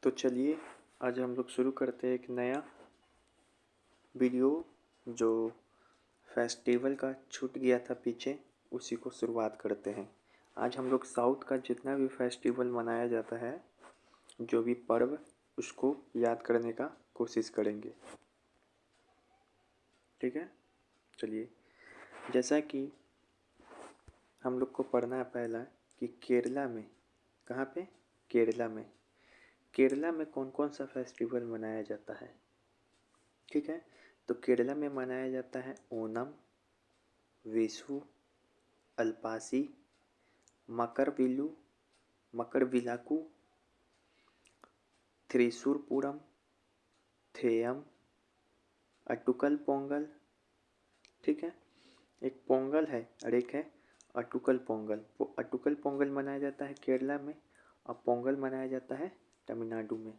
तो चलिए आज हम लोग शुरू करते हैं एक नया वीडियो जो फेस्टिवल का छूट गया था पीछे, उसी को शुरुआत करते हैं। आज हम लोग साउथ का जितना भी फेस्टिवल मनाया जाता है, जो भी पर्व, उसको याद करने का कोशिश करेंगे। ठीक है, चलिए। जैसा कि हम लोग को पढ़ना है पहला कि केरला में, कहाँ पे, केरला में कौन कौन सा फेस्टिवल मनाया जाता है। ठीक है, तो केरला में मनाया जाता है ओनम, विशु, अल्पासी, मकर विलाकू, थ्रिशूर पूरम, थेयम, अटुकल पोंगल। ठीक है, एक पोंगल है और एक है अटुकल पोंगल। अटुकल पोंगल मनाया जाता है केरला में और पोंगल मनाया जाता है तमिलनाडु में।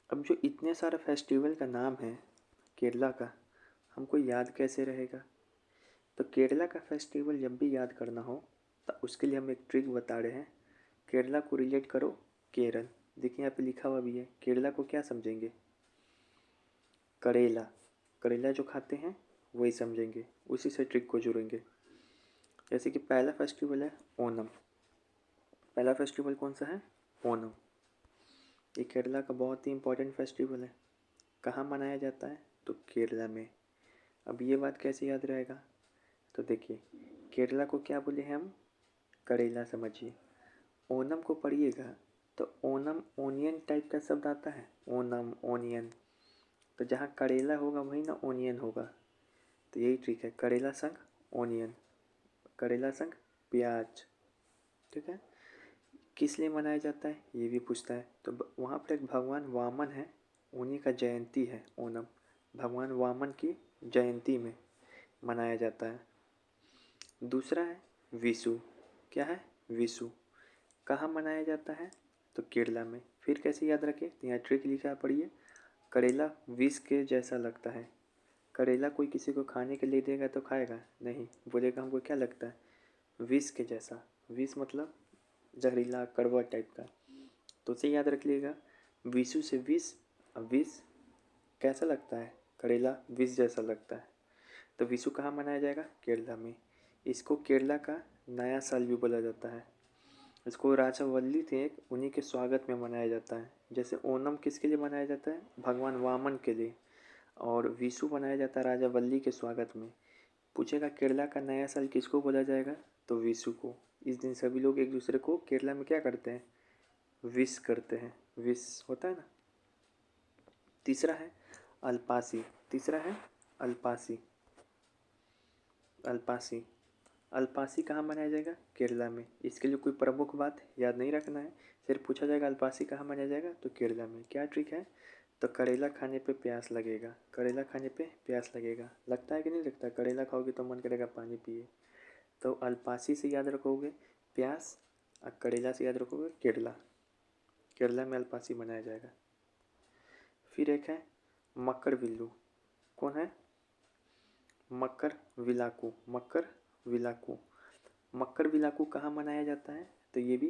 अब जो इतने सारे फेस्टिवल का नाम है केरला का, हमको याद कैसे रहेगा। तो केरला का फेस्टिवल जब भी याद करना हो तो उसके लिए हम एक ट्रिक बता रहे हैं। केरला को रिलेट करो केरल। देखिए यहाँ पे लिखा हुआ भी है। केरला को क्या समझेंगे, करेला, करेला जो खाते हैं वही समझेंगे, उसी से ट्रिक को जुड़ेंगे। जैसे कि पहला फेस्टिवल है ओनम। पहला फेस्टिवल कौन सा है, ओनम। ये केरला का बहुत ही इम्पोर्टेंट फेस्टिवल है। कहाँ मनाया जाता है, तो केरला में। अब ये बात कैसे याद रहेगा, तो देखिए केरला को क्या बोले हैं हम, करेला समझिए। ओनम को पढ़िएगा तो ओनम ओनियन टाइप का शब्द आता है, ओनम ओनियन। तो जहाँ करेला होगा वहीं ना ओनियन होगा। तो यही ट्रिक है, करेला संग ओनियन, करेला संग प्याज। ठीक है, किस लिए मनाया जाता है ये भी पूछता है। तो वहाँ पर एक भगवान वामन है, उन्हीं का जयंती है ओनम। भगवान वामन की जयंती में मनाया जाता है। दूसरा है विशु। क्या है, विशु। कहाँ मनाया जाता है, तो केरला में। फिर कैसे याद रखें, तो यहाँ ट्रिक लिखा है, पढ़िए। करेला विष के जैसा लगता है। करेला कोई किसी को खाने के लिए देगा तो खाएगा नहीं, बोलेगा हमको क्या लगता है, विष के जैसा। विष मतलब जहरीला कड़वा टाइप का। तो उसे याद रख लीजिएगा, विषु से विष। अब विष कैसा लगता है, करेला विष जैसा लगता है। तो विषु कहाँ मनाया जाएगा, केरला में। इसको केरला का नया साल भी बोला जाता है। इसको राजा वल्ली थे एक, उन्हीं के स्वागत में मनाया जाता है। जैसे ओनम किसके लिए मनाया जाता है, भगवान वामन के लिए। और विशु मनाया जाता है राजा वल्ली के स्वागत में। पूछेगा केरला का नया साल किसको बोला जाएगा, तो विशु को। इस दिन सभी लोग एक दूसरे को केरला में क्या करते हैं, विश करते हैं। विश होता है ना। तीसरा है अल्पासी। तीसरा है अल्पासी। अल्पासी, अल्पासी कहाँ मनाया जाएगा, केरला में। इसके लिए कोई प्रमुख बात याद नहीं रखना है, सिर्फ पूछा जाएगा अल्पासी कहाँ मनाया जाएगा, तो केरला में। क्या ट्रिक है, तो करेला खाने पे प्यास लगेगा। करेला खाने पे प्यास लगेगा, लगता है कि नहीं लगता, करेला खाओगे तो मन करेगा पानी पिए। तो अल्पासी से याद रखोगे प्यास, और करेला से याद रखोगे केरला। केरला में अल्पासी मनाया जाएगा। फिर एक है मकर विल्लू। कौन है, मकर विलाकू। मकर विलाकू, मकर विलाकू कहाँ मनाया जाता है, तो ये भी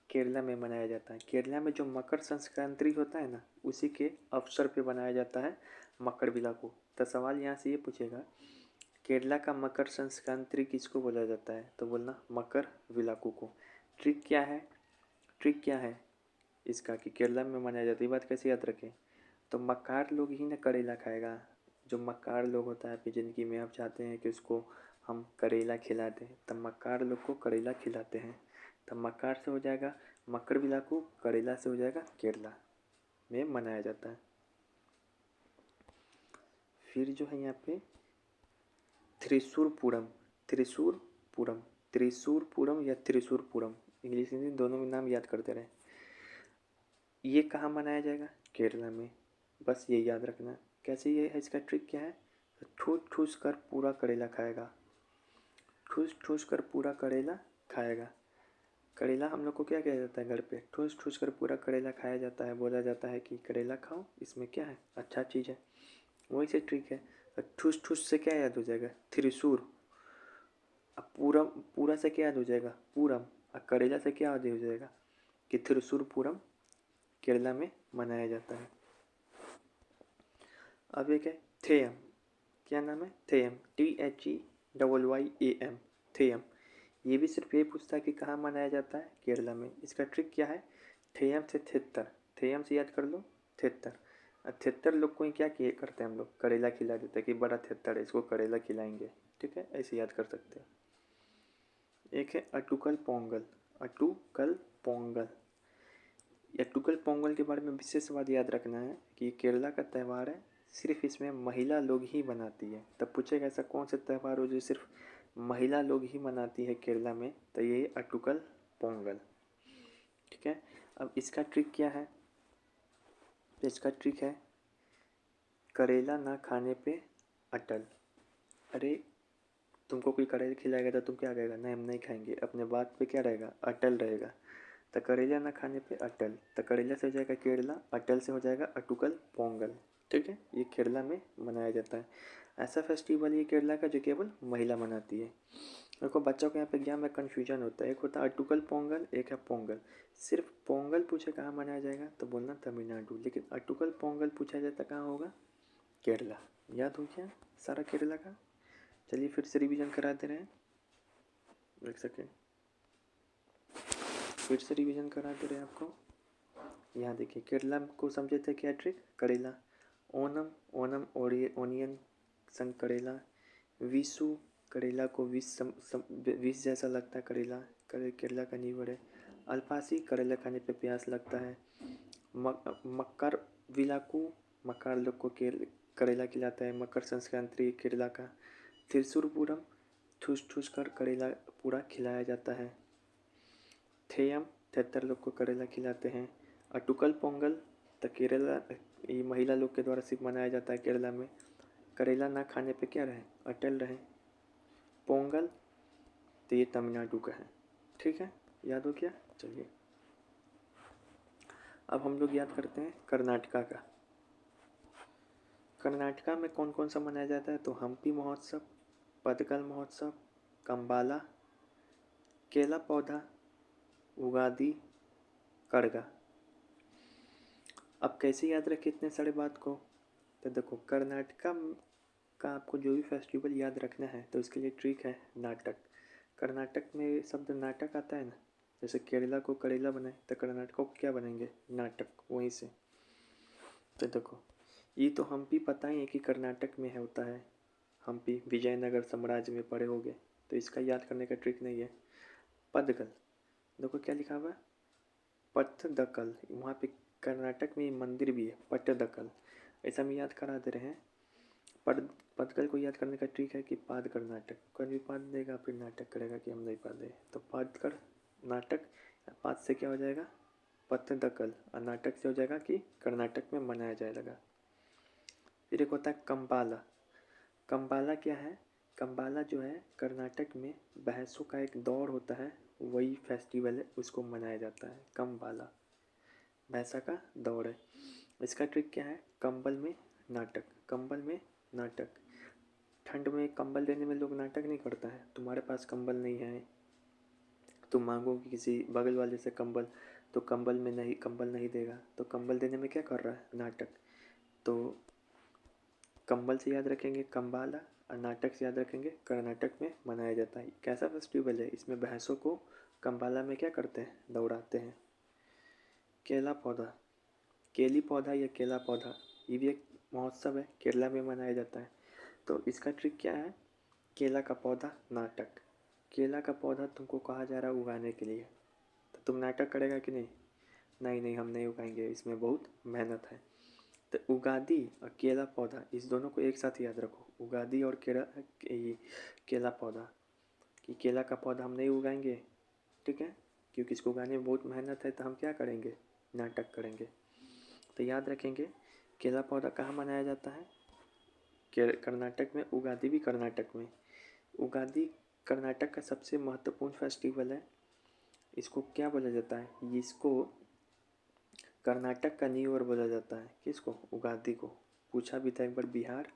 केरला में मनाया जाता है। केरला में जो मकर संक्रांति होता है ना, उसी के अवसर पे बनाया जाता है मकर विलाकू। तो सवाल यहाँ से ये पूछेगा, केरला का मकर संक्रांति किसको बोला जाता है, तो बोलना मकर विलाकू को। ट्रिक क्या है, ट्रिक क्या है इसका कि केरला में मनाया जाता है। ये बात कैसे याद रखें, तो मक्कार लोग ही ना करेला खाएगा। जो मक्कार लोग होता है आपकी ज़िंदगी में, आप चाहते हैं कि उसको हम करेला खिला दें, तब मक्कार लोग को करेला खिलाते हैं। तब मक्कार से हो जाएगा मकर विलाकू, करेला से हो जाएगा केरला में मनाया जाता है। फिर जो है यहाँ पे त्रिशूर पूरम। त्रिशूर पूरम, त्रिशूर पूरम या त्रिशूर पूरम, इंग्लिश हिंदी दोनों में नाम याद करते रहे। ये कहाँ मनाया जाएगा, केरला में। बस ये याद रखना। कैसे ये है, इसका ट्रिक क्या है, तो ठूस ठूस कर पूरा करेला खाएगा। ठूस ठूस कर पूरा करेला खाएगा। करेला हम लोग को क्या किया जाता है घर पे, ठूस ठूस कर पूरा करेला खाया जाता है। बोला जाता है कि करेला खाओ, इसमें क्या है, अच्छा चीज़ है। वही से ट्रिक है। ठूस ठूस से क्या याद हो जाएगा, त्रिशूर। अब पूरम, पूरा से क्या याद हो जाएगा, पूरम। और करेला से क्या याद हो जाएगा कि त्रिशूर पूरम केरला में मनाया जाता है। अब एक है थेयम। क्या नाम है? थेयम, THEYYAM, थेयम। ये भी सिर्फ ये पूछता है कि कहाँ मनाया जाता है, केरला में। इसका ट्रिक क्या है? थेयम से थित्तर, थेयम से याद कर लो थित्तर। थित्तर लोग को ही क्या किए करते हैं हम लोग, करेला खिला देते हैं कि बड़ा थित्तर है, इसको करेला खिलाएंगे। ठीक है, ऐसे याद कर सकते हैं। एक है अटुकल पोंगल। अटुकल पोंगल, अटुकल पोंगल के बारे में विशेष बात याद रखना है कि केरला का त्यौहार है, सिर्फ इसमें महिला लोग ही बनाती है। तब पूछेगा ऐसा कौन सा त्यौहार हो जो सिर्फ महिला लोग ही मनाती है केरला में, तो ये अटुकल पोंगल। ठीक है, अब इसका ट्रिक क्या है? तो इसका ट्रिक है करेला ना खाने पे अटल। अरे तुमको कोई करेला खिलाएगा तो तुम क्या कहेगा? नहीं, हम नहीं खाएंगे। अपने बात पे क्या रहेगा? अटल रहेगा। तो करेला ना खाने पे अटल, तो करेला से हो जाएगा केरला, अटल से हो जाएगा अटुकल पोंगल। ठीक है, ये केरला में मनाया जाता है। ऐसा फेस्टिवल ये केरला का जो केवल महिला मनाती है। देखो बच्चों के यहाँ पे एग्जाम में कन्फ्यूजन होता है, एक होता है अटुकल पोंगल, एक है पोंगल। सिर्फ पोंगल पूछे कहाँ मनाया जाएगा तो बोलना तमिलनाडु, लेकिन अटुकल पोंगल पूछा जाता कहाँ होगा? केरला। याद हो गया सारा केरला का? चलिए फिर से रिवीजन करा दे रहे हैं, एक सेकेंड, फिर से रिवीजन करा दे रहे हैं आपको। यहाँ देखिए, केरला को समझे थे क्या ट्रिक? करेला। ओनम, ओनम ओनियन संग करेला। विशु, करेला को विष जैसा लगता है करेला, केरला का न्यू वर्ड है। अल्पासी, करेला खाने पे प्यास लगता है। मकर विलाकू, मकर लोग को करेला खिलाता है, मकर संक्रांति केरला का। त्रिशूरपुरम, ठूस ठूस कर करेला पूरा खिलाया जाता है। थेयम, 73 लोग को करेला खिलाते हैं। अटुकल पोंगल, तो केरला, ये महिला लोग के द्वारा सिर्फ मनाया जाता है केरला में। करेला ना खाने पे क्या रहे? अटल रहे। पोंगल, तो ये तमिलनाडु का है। ठीक है, याद हो गया? चलिए अब हम लोग याद करते हैं कर्नाटका का। कर्नाटका में कौन कौन सा मनाया जाता है? तो हम्पी महोत्सव, पदकल महोत्सव, कंबाला, केला पौधा, उगादी, करगा। अब कैसे याद रखें इतने सारे बात को? तो देखो, कर्नाटका का आपको जो भी फेस्टिवल याद रखना है तो उसके लिए ट्रिक है नाटक। कर्नाटक में शब्द नाटक आता है ना, जैसे केरला को करेला बनाए तो कर्नाटक को क्या बनेंगे? नाटक, वहीं से। तो देखो, ये तो हम्पी पता ही है कि कर्नाटक में है, होता है हम्पी, विजयनगर साम्राज्य में पड़े होंगे, तो इसका याद करने का ट्रिक नहीं है। पदकल, देखो क्या लिखा हुआ है? पट्टदकल, वहाँ पे कर्नाटक में मंदिर भी है पट्टदकल, ऐसा हम याद करा दे रहे हैं। पदकल को याद करने का ट्रिक है कि पाद कर्नाटक, कभी पाद देगा फिर नाटक करेगा कि हम नहीं पादे, तो पाद कर नाटक, पाद से क्या हो जाएगा? पट्टदकल, और नाटक से हो जाएगा कि कर्नाटक में मनाया जाएगा। फिर एक होता है कंबाला। कंबाला क्या है? कंबाला जो है कर्नाटक में भैंसों का एक दौड़ होता है, वही फेस्टिवल है, उसको मनाया जाता है कंबाला, भैंसा का दौड़ है। इसका ट्रिक क्या है? कंबल में नाटक, कंबल में नाटक। ठंड में कंबल देने में लोग नाटक नहीं करता है। तुम्हारे पास कंबल नहीं है, तुम मांगोगे किसी बगल वाले से कंबल, तो कंबल नहीं देगा, तो कंबल देने में क्या कर रहा है? नाटक। तो कंबल से याद रखेंगे कंबाला, और नाटक से याद रखेंगे कर्नाटक में मनाया जाता है। कैसा फेस्टिवल है? इसमें भैंसों को कंबाला में क्या करते हैं? दौड़ाते हैं। केला पौधा, केली पौधा या केला पौधा, ये भी एक महोत्सव है, केरला में मनाया जाता है। तो इसका ट्रिक क्या है? केला का पौधा नाटक, केला का पौधा तुमको कहा जा रहा है उगाने के लिए, तो तुम नाटक करेगा कि नहीं? नहीं नहीं, हम नहीं उगाएंगे, इसमें बहुत मेहनत है। तो उगादी और केला पौधा, इस दोनों को एक साथ याद रखो, उगादी और केला पौधा, कि केला का पौधा हम नहीं उगाएंगे, ठीक है, क्योंकि इसको उगाने में बहुत मेहनत है, तो हम क्या करेंगे? नाटक करेंगे। तो याद रखेंगे केला पौधा कहाँ मनाया जाता है? कर्नाटक में। उगादी भी कर्नाटक में। उगादी कर्नाटक का सबसे महत्वपूर्ण फेस्टिवल है। इसको क्या बोला जाता है? इसको कर्नाटक का न्यू ईयर बोला जाता है। किसको? उगादी को। पूछा भी था एक बार बिहार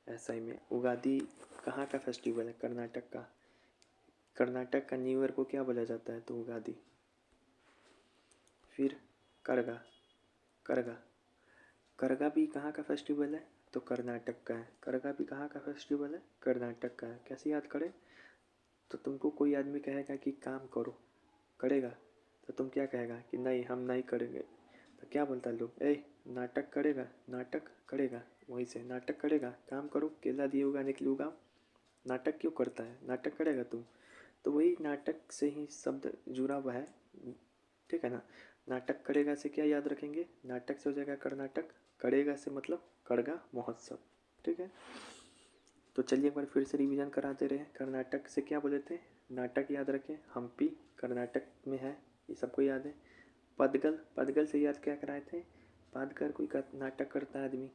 एसआई में, उगादी कहाँ का फेस्टिवल है? कर्नाटक का। कर्नाटक का न्यू ईयर को क्या बोला जाता है? तो उगादी। फिर करगा, करगा। करगा भी कहाँ का फेस्टिवल है? तो कर्नाटक का है। करगा भी कहाँ का फेस्टिवल है? कर्नाटक का है। कैसे याद करें? तो तुमको कोई आदमी कहेगा कि काम करो, करेगा, तो तुम क्या कहेगा कि नहीं हम नहीं करेंगे। तो क्या बोलता है लोग, ए नाटक करेगा, नाटक करेगा। वहीं से नाटक करेगा, काम करो, केला दिए उगाने के लिए उगाओ। नाटक क्यों करता है? नाटक करेगा तुम। तो वही नाटक से ही शब्द जुड़ा हुआ है, ठीक है ना। नाटक करेगा से क्या याद रखेंगे? नाटक से हो जाएगा कर्नाटक, करेगा से मतलब करगा महोत्सव, ठीक है। तो चलिए एक बार फिर से रिवीजन कराते रहे। कर्नाटक से क्या बोले थे? नाटक याद रखें, हम्पी कर्नाटक में है, ये सबको याद है। पदगल, पदगल से याद क्या कराए थे? पादकर कोई नाटक करता है आदमी।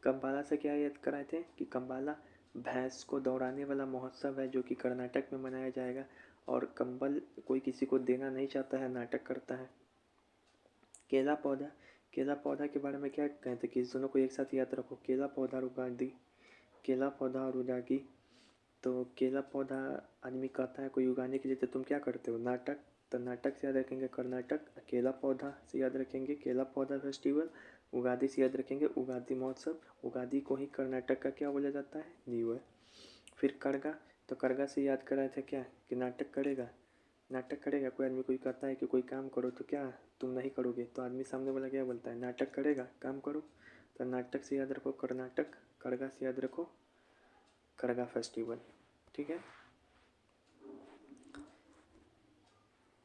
कंबाला से क्या याद कराए थे कि कंबाला भैंस को दौड़ाने वाला महोत्सव है जो कि कर्नाटक में मनाया जाएगा। और कंबल कोई किसी को देना नहीं चाहता है, नाटक करता है। केला पौधा, केला पौधा के बारे में क्या कहते हैं कि इस दोनों को एक साथ याद रखो, केला पौधा और उगादी। केला पौधा और उगादी। तो केला पौधा आदमी कहता है कोई उगाने के लिए, तो तुम क्या करते हो? नाटक। तो नाटक से याद रखेंगे कर्नाटक, केला पौधा से याद रखेंगे केला पौधा फेस्टिवल, उगादी से याद रखेंगे उगादी महोत्सव। उगादी को ही कर्नाटक का क्या बोला जाता है? New year. फिर करगा, तो करगा से याद कराया था क्या कि नाटक करेगा। नाटक करेगा, कोई आदमी कोई कहता है कि कोई काम करो, तो क्या तुम नहीं करोगे, तो आदमी सामने वाला क्या बोलता है? नाटक करेगा, काम करो। तो नाटक से याद रखो कर्नाटक, करगा से याद रखो करगा फेस्टिवल, ठीक है।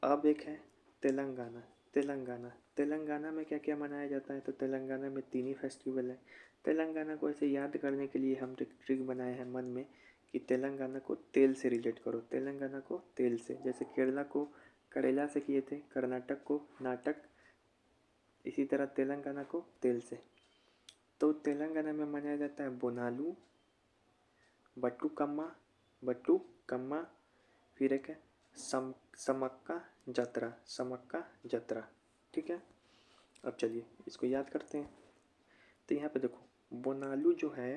अब एक है तेलंगाना। तेलंगाना, तेलंगाना में क्या क्या मनाया जाता है? तो तेलंगाना में 3 ही फेस्टिवल है। तेलंगाना को ऐसे याद करने के लिए हम ट्रिक बनाए हैं मन में कि तेलंगाना को तेल से रिलेट करो, तेलंगाना को तेल से। जैसे केरला को करेला से किए थे, कर्नाटक को नाटक, इसी तरह तेलंगाना को तेल से। तो तेलंगाना में मनाया जाता है बोनालू, बट्टुकम्मा, बट्टुकम्मा, फिर एक है समक्का जत्रा, समक्का जत्रा, ठीक है। अब चलिए इसको याद करते हैं। तो यहाँ पे देखो बोनालू जो है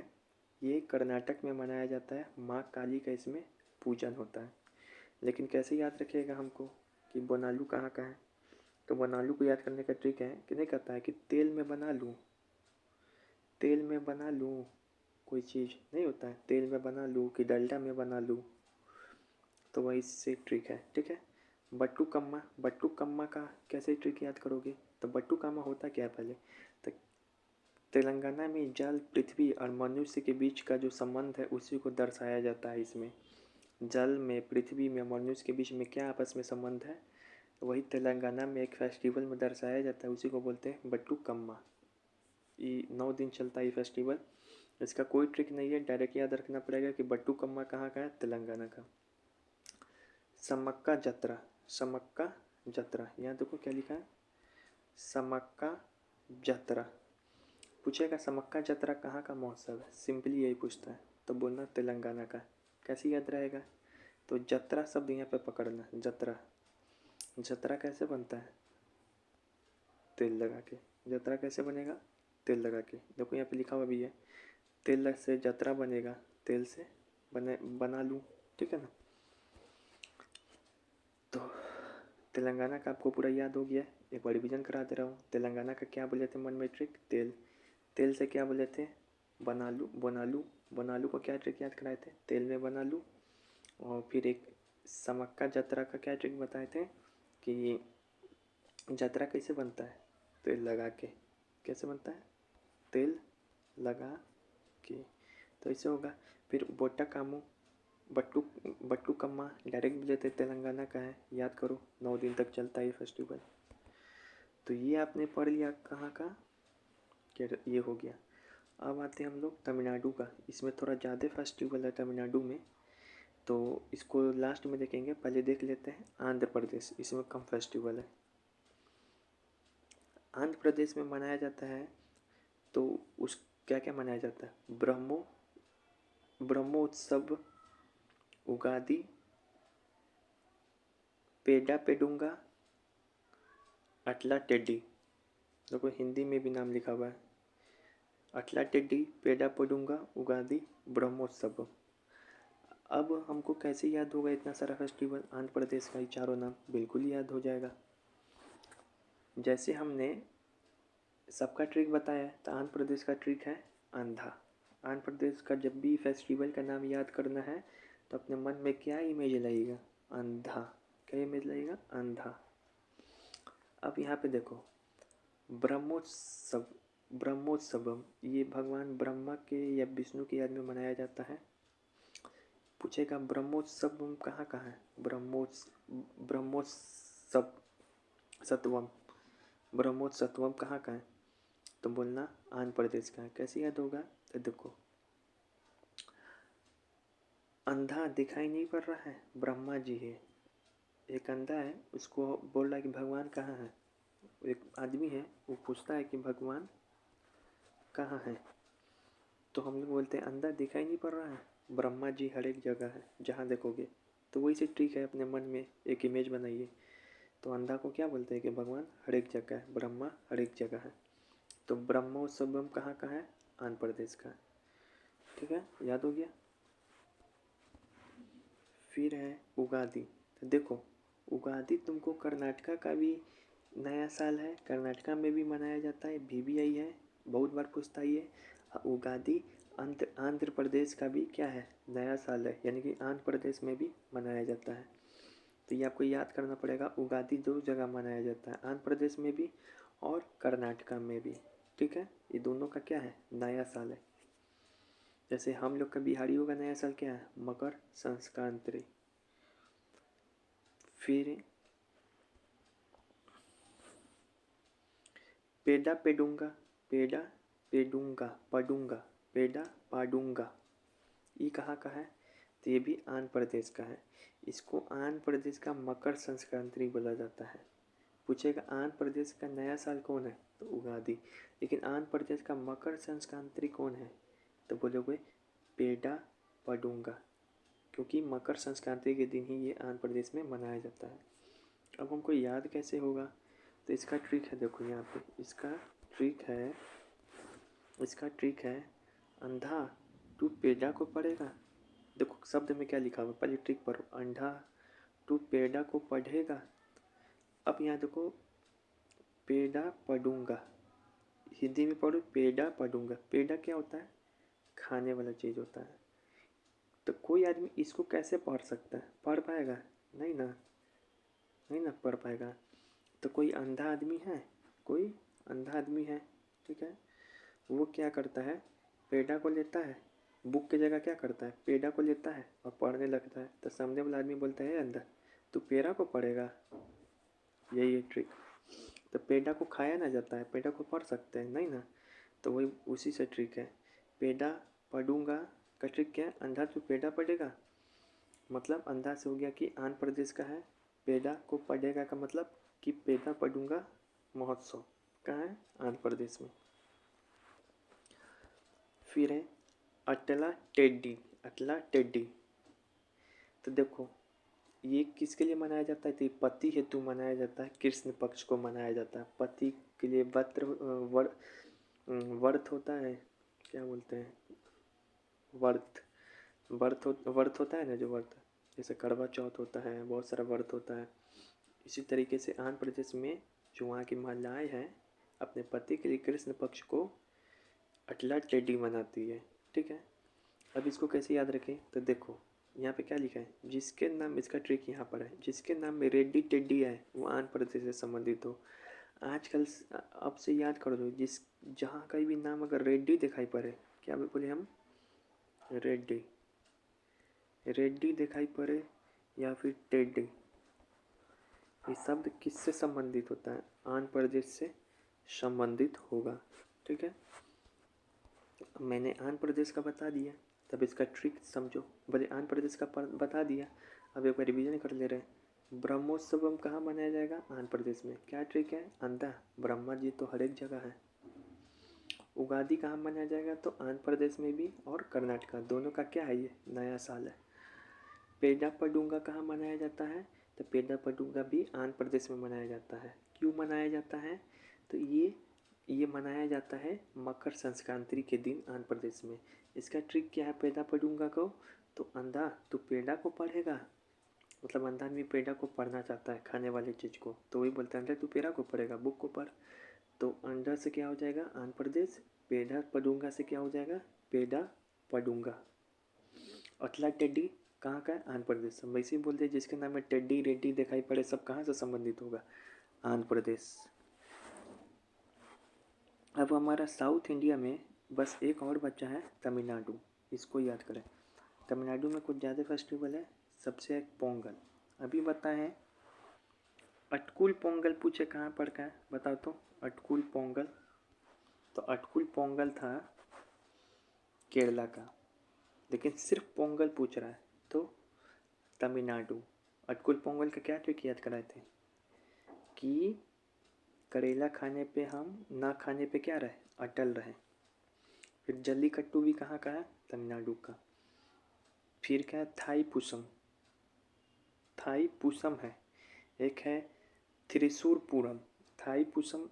ये कर्नाटक में मनाया जाता है, माँ काली का इसमें पूजन होता है। लेकिन कैसे याद रखिएगा हमको कि बोनालू कहाँ का है? तो बोनालू को याद करने का ट्रिक है कि नहीं कहता है कि तेल में बना लूँ, तेल में बना लूँ, कोई चीज़ नहीं होता है तेल में बना लूँ कि डलडा में बना लूँ। तो वही से ट्रिक है, ठीक है। बट्टुकम्मा, बट्टुकम्मा का कैसे ट्रिक याद करोगे? तो बट्टुकम्मा होता क्या है पहले? तो तेलंगाना में जल, पृथ्वी और मनुष्य के बीच का जो संबंध है उसी को दर्शाया जाता है इसमें। जल में, पृथ्वी में, मनुष्य के बीच में क्या आपस में संबंध है, वही तेलंगाना में एक फेस्टिवल में दर्शाया जाता है, उसी को बोलते हैं बट्टुकम्मा। ये 9 दिन चलता है ये फेस्टिवल। इसका कोई ट्रिक नहीं है, डायरेक्ट याद रखना पड़ेगा कि बट्टुकम्मा कहाँ का है? तेलंगाना का। समक्का जत्रा, समक्का जत्रा, यहाँ देखो क्या लिखा है, समक्का जत्रा। पूछेगा समक्का जत्रा कहाँ का महोत्सव है, सिंपली यही पूछता है, तो बोलना तेलंगाना का। कैसे याद रहेगा? तो जत्रा शब्द यहाँ पे पकड़ना, जत्रा। जत्रा कैसे बनता है? तेल लगा के। जत्रा कैसे बनेगा? तेल लगा के। देखो यहाँ पे लिखा हुआ भी है, तेल से जत्रा बनेगा, तेल से बना लूँ, ठीक है ना। तो तेलंगाना का आपको पूरा याद हो गया। एक बार रिविजन करा दे रहा हूँ। तेलंगाना का क्या बोले थे मन में ट्रिक? तेल। तेल से क्या बोले थे? बनालू, बनालू। बनालू को क्या ट्रिक याद कराए थे? तेल में बना लूँ। और फिर एक समक्का जत्रा का क्या ट्रिक बताए थे कि जत्रा कैसे बनता है? तेल लगा के। कैसे बनता है? तेल लगा के। तो ऐसे होगा। फिर बोटा कामू, बट्टू, बट्टुकम्मा डायरेक्ट भी लेते तेलंगाना का है, याद करो 9 दिन तक चलता है ये फेस्टिवल। तो ये आपने पढ़ लिया कहाँ का, ये हो गया। अब आते हैं हम लोग तमिलनाडु का। इसमें थोड़ा ज़्यादा फेस्टिवल है तमिलनाडु में, तो इसको लास्ट में देखेंगे। पहले देख लेते हैं आंध्र प्रदेश, इसमें कम फेस्टिवल है। आंध्र प्रदेश में मनाया जाता है, तो उस क्या क्या मनाया जाता है? ब्रह्मोत्सव, उगादी, पेडा पेडुंगा, अटला टेड्डी। देखो हिंदी में भी नाम लिखा हुआ है, अटला टेड्डी, पेडा पेडुंगा, उगादी, ब्रह्मोत्सव। अब हमको कैसे याद होगा इतना सारा फेस्टिवल? आंध्र प्रदेश का ही चारों नाम बिल्कुल याद हो जाएगा। जैसे हमने सबका ट्रिक बताया है, तो आंध्र प्रदेश का ट्रिक है अंधा। आंध्र प्रदेश का जब भी फेस्टिवल का नाम याद करना है तो अपने मन में क्या इमेज लाइएगा? अंधा। क्या इमेज लाइएगा? अंधा। अब यहाँ पे देखो, ब्रह्मोत्सव, ब्रह्मोत्सवम, ये भगवान ब्रह्मा के या विष्णु की याद में मनाया जाता है। पूछेगा ब्रह्मोत्सवम कहाँ कहाँ है? ब्रह्मोत्सव सत्वम, ब्रह्मोत्सवम कहाँ का है? तो बोलना आंध्र प्रदेश का है। कैसे याद होगा? तो देखो, अंधा दिखाई नहीं पड़ रहा है, ब्रह्मा जी है। एक अंधा है, उसको बोल रहा है कि भगवान कहाँ है। एक आदमी है, वो पूछता है कि भगवान कहाँ है। तो हम लोग बोलते हैं अंधा दिखाई नहीं पड़ रहा है, ब्रह्मा जी हर एक जगह है, जहाँ देखोगे। तो वही से ट्रिक है, अपने मन में एक इमेज बनाइए। तो अंधा को क्या बोलते हैं कि भगवान हर एक जगह है, ब्रह्मा हर एक जगह है। तो ब्रह्मोत्सवम कहाँ का है? आंध्र प्रदेश का। ठीक है, याद हो गया। फिर है उगादि। तो देखो, उगादि तुमको कर्नाटका का भी नया साल है, कर्नाटका में भी मनाया जाता है, VBI है, बहुत बार पूछता ही है। उगादि आंध्र प्रदेश का भी क्या है? नया साल है, यानी कि आंध्र प्रदेश में भी मनाया जाता है। तो ये आपको याद करना पड़ेगा, उगादि 2 जगह मनाया जाता है, आंध्र प्रदेश में भी और कर्नाटका में भी। ठीक है, ये दोनों का क्या है? नया साल है। जैसे हम लोग का बिहारियों का नया साल क्या है? मकर संक्रांति। फिर पेड़ा पेडूंगा, पेड़ा पेडूंगा, पडूंगा, पेड़ा पाडूंगा, ये कहाँ का है? तो ये भी आंध्र प्रदेश का है। इसको आंध्र प्रदेश का मकर संक्रांति बोला जाता है। पूछेगा आंध्र प्रदेश का नया साल कौन है? तो उगादि। लेकिन आंध्र प्रदेश का मकर संक्रांति कौन है? तो बोलोगे पेड़ा पडूंगा, क्योंकि मकर संक्रांति के दिन ही ये आंध्र प्रदेश में मनाया जाता है। अब हमको याद कैसे होगा? तो इसका ट्रिक है, देखो यहाँ पे इसका ट्रिक है अंधा तू पेड़ा को पढ़ेगा। देखो शब्द में क्या लिखा हुआ, पहले ट्रिक पढ़ो। अंधा तू पेड़ा को पढ़ेगा। अब यहाँ देखो, पेड़ा पढ़ूंगा, हिंदी में पढ़ो पेड़ा पढ़ूंगा। पेड़ा क्या होता है? खाने वाला चीज़ होता है। तो कोई आदमी इसको कैसे पढ़ सकता है? पढ़ पाएगा? नहीं ना, नहीं ना पढ़ पाएगा। तो कोई अंधा आदमी है, कोई अंधा आदमी है, ठीक है, वो क्या करता है? पेड़ा को लेता है, बुक की जगह क्या करता है? पेड़ा को लेता है और पढ़ने लगता है। तो सामने वाला आदमी बोलता है अंधा तू पेड़ा को पढ़ेगा। यही है ट्रिक। तो पेड़ा को खाया ना जाता है, पेड़ा को पढ़ सकते हैं नहीं ना। तो वही उसी से ट्रिक है। पेड़ा पढ़ूंगा का ट्रिक क्या है? अंधा तू पेड़ा पढ़ेगा, मतलब अंधा से हो गया कि आंध्र प्रदेश का है। पेड़ा को पढ़ेगा का मतलब कि पेड़ा पढ़ूंगा महोत्सव कहाँ है? आंध्र प्रदेश में। फिर है अटला टेड्डी, अटला टेड्डी। तो देखो, ये किसके लिए मनाया जाता है? तो ये पति हेतु मनाया जाता है, कृष्ण पक्ष को मनाया जाता है। पति के लिए व्रत होता है, क्या बोलते हैं, व्रत, व्रत होता है ना, जो व्रत जैसे करवा चौथ होता है, बहुत सारा व्रत होता है। इसी तरीके से आंध्र प्रदेश में जो वहाँ की महिलाएं हैं, अपने पति के लिए कृष्ण पक्ष को अटला टेडी मनाती है। ठीक है, अब इसको कैसे याद रखें? तो देखो यहाँ पे क्या लिखा है, जिसके नाम, इसका ट्रिक यहाँ पर है, जिसके नाम में रेड्डी टेड्डी है वो आंध्र प्रदेश से संबंधित हो। आजकल अब से याद कर दो, जिस जहाँ का भी नाम अगर रेड्डी दिखाई पड़े, क्या बोले हम? रेड्डी, रेड्डी दिखाई पड़े या फिर टेड्डी, ये शब्द किससे संबंधित होता है? आंध्र प्रदेश से संबंधित होगा। ठीक है, मैंने आंध्र प्रदेश का बता दिया, तब इसका ट्रिक समझो। बोले आंध्र प्रदेश का बता दिया, अब एक बार रिविजन कर ले रहे हैं। ब्रह्मोत्सवम कहाँ मनाया जाएगा? आंध्र प्रदेश में। क्या ट्रिक है? अंधा, ब्रह्मा जी तो हर एक जगह है। उगादि कहाँ मनाया जाएगा? तो आंध्र प्रदेश में भी और कर्नाटका, दोनों का क्या है? ये नया साल है। पेड़ा पडूंगा कहाँ मनाया जाता है? तो पेड़ा पडूंगा भी आंध्र प्रदेश में मनाया जाता है। क्यों मनाया जाता है? तो ये मनाया जाता है मकर संक्रांति के दिन आंध्र प्रदेश में। इसका ट्रिक क्या है पेड़ा पडूंगा को? तो अंधा तो पेड़ा को पढ़ेगा, मतलब अंधा आदमी पेड़ा को पढ़ना चाहता है, खाने वाली चीज़ को, तो वही बोलता है अंधा तू पेड़ा को पढ़ेगा, बुक को पढ़। तो अंडर से क्या हो जाएगा आंध्र प्रदेश, पेड़ा पडूंगा से क्या हो जाएगा पेड़ा पडूंगा। अतला टेड्डी कहाँ का है आंध्र प्रदेश। हम वैसे ही बोलते हैं जिसके नाम में टेड्डी रेड्डी दिखाई पड़े सब कहाँ से संबंधित होगा आंध्र प्रदेश। अब हमारा साउथ इंडिया में बस एक और बच्चा है तमिलनाडु, इसको याद करें। तमिलनाडु में कुछ ज़्यादा फेस्टिवल है, सबसे एक पोंगल। अभी बताएं अटकुल पोंगल पूछे कहाँ पर का है बताओ तो अटकुल पोंगल। तो अटकुल पोंगल था केरला का, लेकिन सिर्फ पोंगल पूछ रहा है तो तमिलनाडु। अटकुल पोंगल का क्या ट्रिक याद कराए थे कि करेला खाने पे हम ना खाने पे क्या रहे अटल रहे। फिर जल्लीकट्टू भी कहाँ का है तमिलनाडु का। फिर क्या है थाई पुसम, थाई पुसम है। एक है त्रिशूरपुरम, थाई पुसम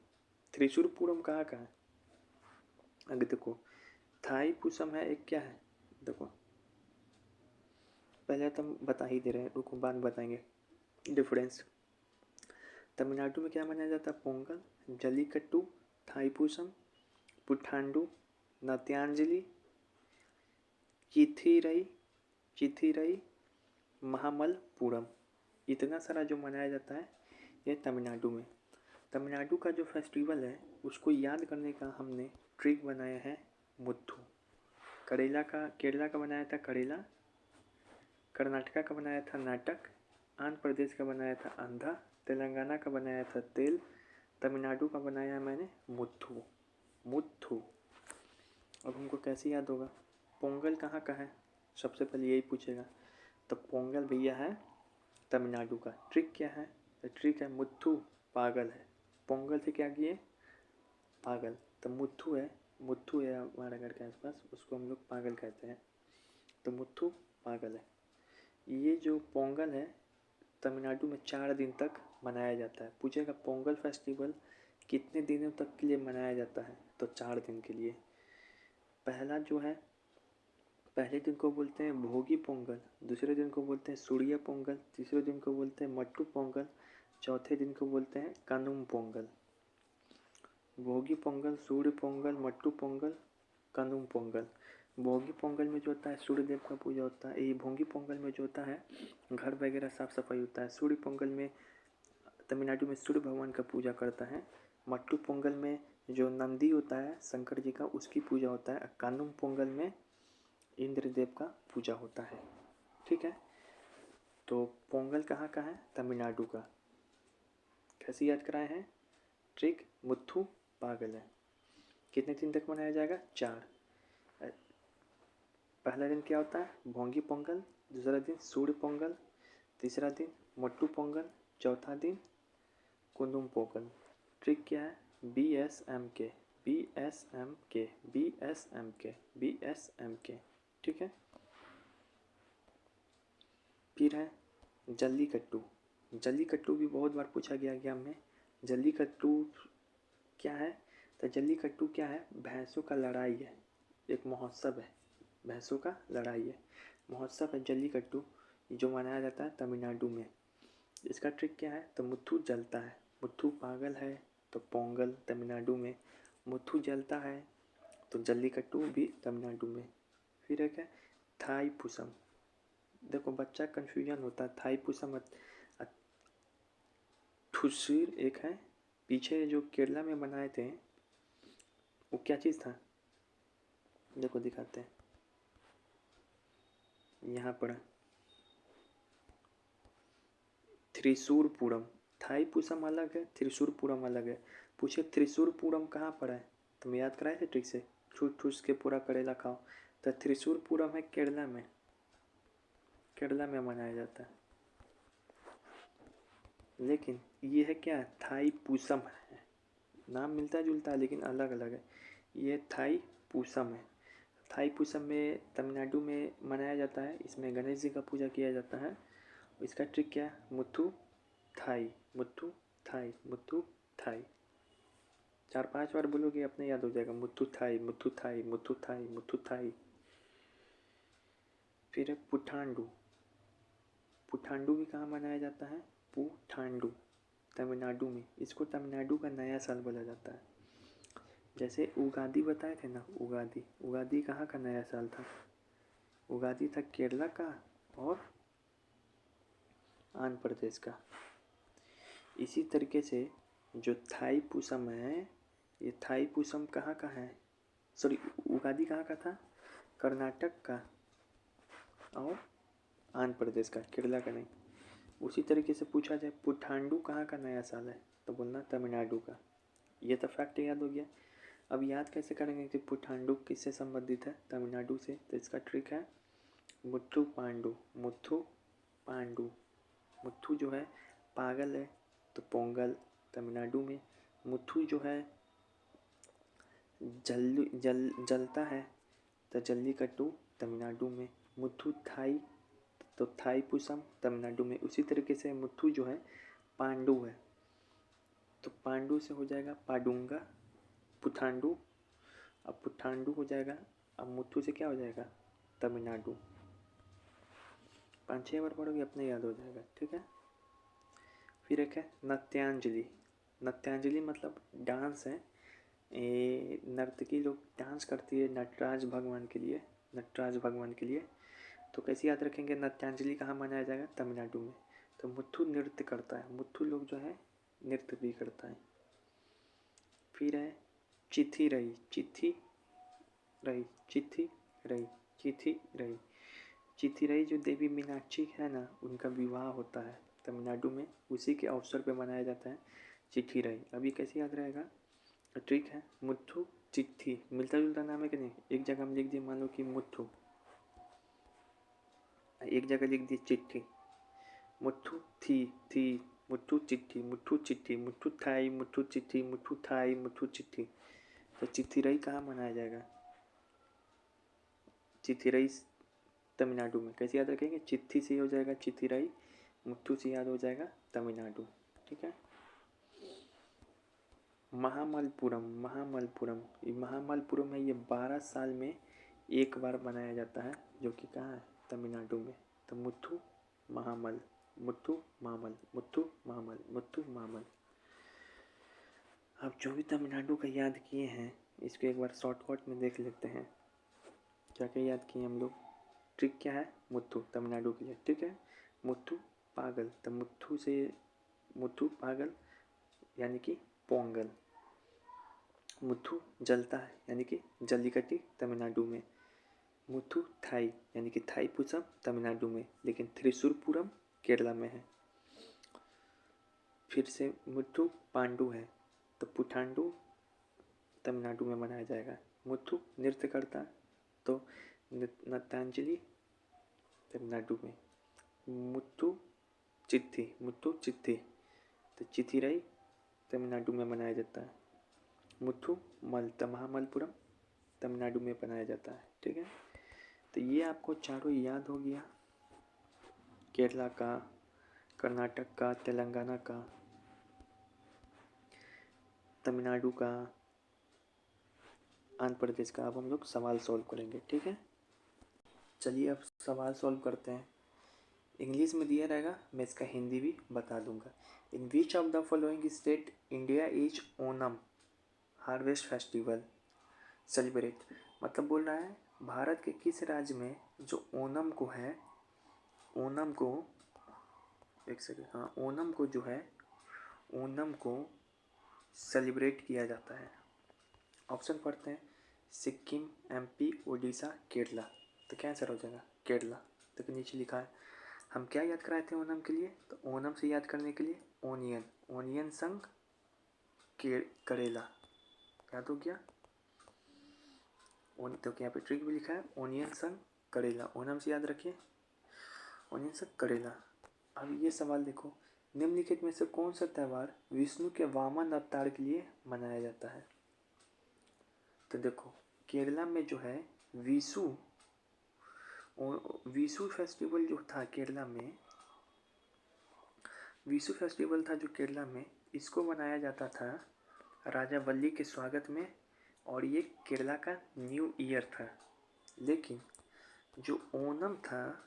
त्रिशूरपुरम कहाँ का है। अगर देखो थाई पुसम है, एक क्या है देखो पहले तो हम बता ही दे रहे हैं, रुको बाद में बताएंगे डिफरेंस। तमिलनाडु में क्या मनाया जाता है पोंगल, जल्लीकट्टू, थाईपुसम, पुठांडु, नत्यांजलि, चिथिरई, चिथिरई, महामलपुरम। इतना सारा जो मनाया जाता है ये तमिलनाडु में। तमिलनाडु का जो फेस्टिवल है उसको याद करने का हमने ट्रिक बनाया है मुथु। केरला का बनाया था करेला, कर्नाटका का बनाया था नाटक, आंध्र प्रदेश का बनाया था अंधा, तेलंगाना का बनाया था तेल, तमिलनाडु का बनाया मैंने मुथु। मुथु अब हमको कैसे याद होगा पोंगल कहाँ का है, सबसे पहले यही पूछेगा। तो पोंगल भैया है तमिलनाडु का। ट्रिक क्या है, तो ट्रिक है मुथु पागल है। पोंगल से क्या किए पागल, तो मुथु है, मुथु है हमारे घर के आसपास, उसको हम लोग पागल कहते हैं। तो मुथु पागल है। ये जो पोंगल है तमिलनाडु में 4 दिन तक मनाया जाता है। पूछेगा पोंगल फेस्टिवल कितने दिनों तक के लिए मनाया जाता है, तो 4 दिन के लिए। पहला जो है पहले दिन को बोलते हैं भोगी पोंगल, दूसरे दिन को बोलते हैं सूर्य पोंगल, तीसरे दिन को बोलते हैं मट्टू पोंगल, चौथे दिन को बोलते हैं कानुम पोंगल। भोगी पोंगल, सूर्य पोंगल, मट्टू पोंगल, कानुम पोंगल। भोगी पोंगल में जो होता है सूर्य देव का पूजा होता है। ये भोगी पोंगल में जो होता है घर वगैरह साफ सफाई होता है। सूर्य पोंगल में तमिलनाडु में सूर्य भगवान का पूजा करता है। मट्टू पोंगल में जो नंदी होता है शंकर जी का उसकी पूजा होता है। कानुम पोंगल में इंद्र देव का पूजा होता है। ठीक है, तो पोंगल कहाँ का है तमिलनाडु का। कैसे याद कराए हैं ट्रिक मुथु पागल है। कितने दिन तक मनाया जाएगा 4। पहला दिन क्या होता है भोंगी पोंगल, दूसरा दिन सूर्य पोंगल, तीसरा दिन मट्टू पोंगल, चौथा दिन कुंदुम पोंगल। ट्रिक क्या है BSMK, BSMK, BSMK, BSMK। ठीक है, फिर है जल्लीकट्टू। जल्लीकट्टू भी बहुत बार पूछा गया एग्जाम में। जल्लीकट्टू क्या है, तो जल्लीकट्टू क्या है भैंसों का लड़ाई है, एक महोत्सव है, भैंसों का लड़ाई है महोत्सव है जल्लीकट्टू, जो मनाया जाता है तमिलनाडु में। इसका ट्रिक क्या है, तो मुथु जलता है। मुथु पागल है तो पोंगल तमिलनाडु में, मुथु जलता है तो जल्लीकट्टू भी तमिलनाडु में। फिर एक है थाई पुसम। देखो बच्चा कन्फ्यूजन होता है, थाई पुसम ठुसीर एक है। पीछे जो केरला में बनाए थे वो क्या चीज़ था देखो दिखाते हैं यहाँ पर त्रिशूरपुरम। थाई पुसम अलग है, त्रिशूरपुरम अलग है। पूछे त्रिशूरपुरम कहाँ पर है तो मैं याद कराए थे ट्रिक से ठूस ठूस के पूरा करेला खाओ। तो त्रिशूरपुरम है केरला में, केरला में मनाया जाता है। लेकिन ये है क्या थाई पुसम है, नाम मिलता जुलता है लेकिन अलग अलग है। ये थाई पुसम है। थाई पुसम में तमिलनाडु में मनाया जाता है। इसमें गणेश जी का पूजा किया जाता है। इसका ट्रिक क्या है मुथु थाई, मुथु थाई, मुथु थाई। 4-5 बार बोलोगे अपने याद हो जाएगा मुथु थाई, मुथु थाई, मुथु थाई, मुथु थाई। फिर है पुठांडु। पुठांडु भी कहाँ मनाया जाता है पुठांडु तमिलनाडु में। इसको तमिलनाडु का नया साल बोला जाता है। जैसे उगादी बताए थे ना, उगादी, उगादी कहाँ का नया साल था? उगादी था केरला का और आंध्र प्रदेश का। इसी तरीके से जो थाई पूसम है, ये थाई पूसम कहाँ का है? सॉरी, उगादी कहाँ का था? कर्नाटक का और आंध्र प्रदेश का, केरला का नहीं। उसी तरीके से पूछा जाए पुठांडु कहाँ का नया साल है, तो बोलना तमिलनाडु का। ये तो फैक्ट याद हो गया। अब याद कैसे करेंगे कि पुठांडु किससे संबंधित है? तमिलनाडु से। तो इसका ट्रिक है मुथु पांडु। मुथु पांडु, मुथु जो है पागल है, तो पोंगल तमिलनाडु में। मुथु जो है जलता है, तो जल्लीकट्टू तमिलनाडु में। मुथु थाई, तो थाई पुसम तमिलनाडु में। उसी तरीके से मुथु जो है पांडु है, तो पांडु से हो जाएगा पाडुंगा, पुठांडु। अब पुठांडु हो जाएगा, अब मुथु से क्या हो जाएगा? तमिलनाडु। 5-6 बार पढ़ोगे अपने याद हो जाएगा, ठीक है। फिर एक है नृत्यांजलि। नृत्यांजलि मतलब डांस है। नर्तकी लोग डांस करती है नटराज भगवान के लिए, नटराज भगवान के लिए। तो कैसे याद रखेंगे? नृत्यांजलि कहाँ मनाया जाएगा? तमिलनाडु में। तो मुथु नृत्य करता है, मुथु लोग जो है नृत्य भी करता है। फिर है चिथी रही, चिथी रही, चिथी रही, चिथी रही। चिथी रही जो देवी मीनाक्षी है ना, उनका विवाह होता है तमिलनाडु में, उसी के अवसर पे मनाया जाता है चिट्ठी रही। अभी कैसे याद रहेगा? ट्रिक है मुथु चिट्ठी, मिलता जुलता नाम है कि नहीं? एक जगह हम लिख दिए, मान लो कि मुथु, एक जगह लिख दी चिट्ठी। मुथु थी, मुथु चिट्ठी, मुथु चिट्ठी, मुथु थाई, मुथु चिट्ठी, मुथु थाई, मुथु चिट्ठी। तो चिथिराई कहाँ मनाया जाएगा? चिथिराई तमिलनाडु में। कैसे याद रखेंगे? चिट्ठी से हो जाएगा चिथिराई, मुथु से याद हो जाएगा तमिलनाडु, ठीक है। महामलपुरम, महामलपुरम, ये महामलपुरम है, ये 12 साल में एक बार मनाया जाता है, जो कि कहाँ है? तमिलनाडु में। तो मुथु महामल, मुथु महामल, मुथु महामल, मुथु महामल। अब जो भी तमिलनाडु का याद किए हैं, इसको एक बार शॉर्टकट में देख लेते हैं। क्या क्या याद किए हम लोग? ट्रिक क्या है? मुथु तमिलनाडु के लिए, ठीक है। मुथु पागल, तो मुथु से मुथु पागल यानी कि पोंगल। मुथु जलता है यानी कि जल्लीकट्टी तमिलनाडु में। मुथु थाई यानी कि थाई पूसम तमिलनाडु में, लेकिन त्रिशूरपुरम केरला में है। फिर से मुथु पांडु है, तो पुठांडु तमिलनाडु में मनाया जाएगा। मुथु नृत्य करता है, तो नृत्यांजलि तमिलनाडु में। मुथु चिट्ठी, मुथु चिट्ठी, तो चिथिराई तमिलनाडु में मनाया जाता है। मुथु मल, महामलपुरम तमिलनाडु में बनाया जाता है, ठीक है। तो ये आपको चारों याद हो गया, केरला का, कर्नाटक का, तेलंगाना का, तमिलनाडु का, आंध्र प्रदेश का। अब हम लोग सवाल सॉल्व करेंगे, ठीक है। चलिए अब सवाल सॉल्व करते हैं। इंग्लिश में दिया रहेगा, मैं इसका हिंदी भी बता दूंगा। In which of the following state India is Onam harvest festival celebrate? मतलब बोल रहा है भारत के किस राज्य में जो ओनम को है, ओनम को, एक सेकेंड, हाँ, ओनम को जो है, ओनम को सेलिब्रेट किया जाता है। ऑप्शन पढ़ते हैं, सिक्किम, एमपी, उड़ीसा, केरला। तो क्या आंसर हो जाएगा? केरला। तो नीचे लिखा है। हम क्या याद कराए थे ओनम के लिए? तो ओनम से याद करने के लिए ओनियन, ओनियन संग करेला, याद हो गया। तो यहाँ पे ट्रिक भी लिखा है, ओनियन संग करेला, ओनम से याद रखिए, ओनियन संग करेला। अब ये सवाल देखो, निम्नलिखित में से कौन सा त्यौहार विष्णु के वामन अवतार के लिए मनाया जाता है? तो देखो केरला में जो है विशु, विशु फेस्टिवल जो था केरला में, विशु फेस्टिवल था जो केरला में, इसको मनाया जाता था राजा वल्ली के स्वागत में, और ये केरला का न्यू ईयर था। लेकिन जो ओनम था,